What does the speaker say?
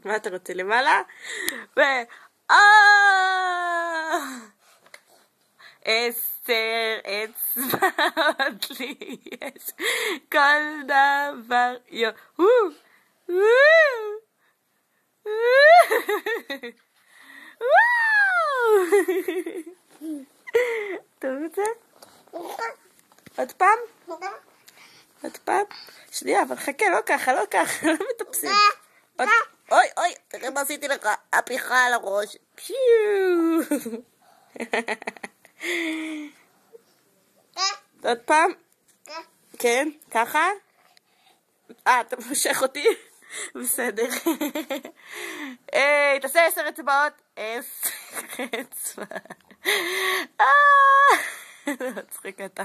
מה אתה רוצה למעלה? עשר אצבעות לי יש, כל דבר טוב את זה? עוד פעם? עוד פעם? שנייה, אבל חכה, לא ככה, לא מטפסים. אוי, תראה מה עשיתי לך, הפיכה על הראש. פיו. עוד פעם? כן, ככה? אתה מושך אותי? בסדר. תעשה 10 אצבעות. 10 אצבעות. מצחיק אתה.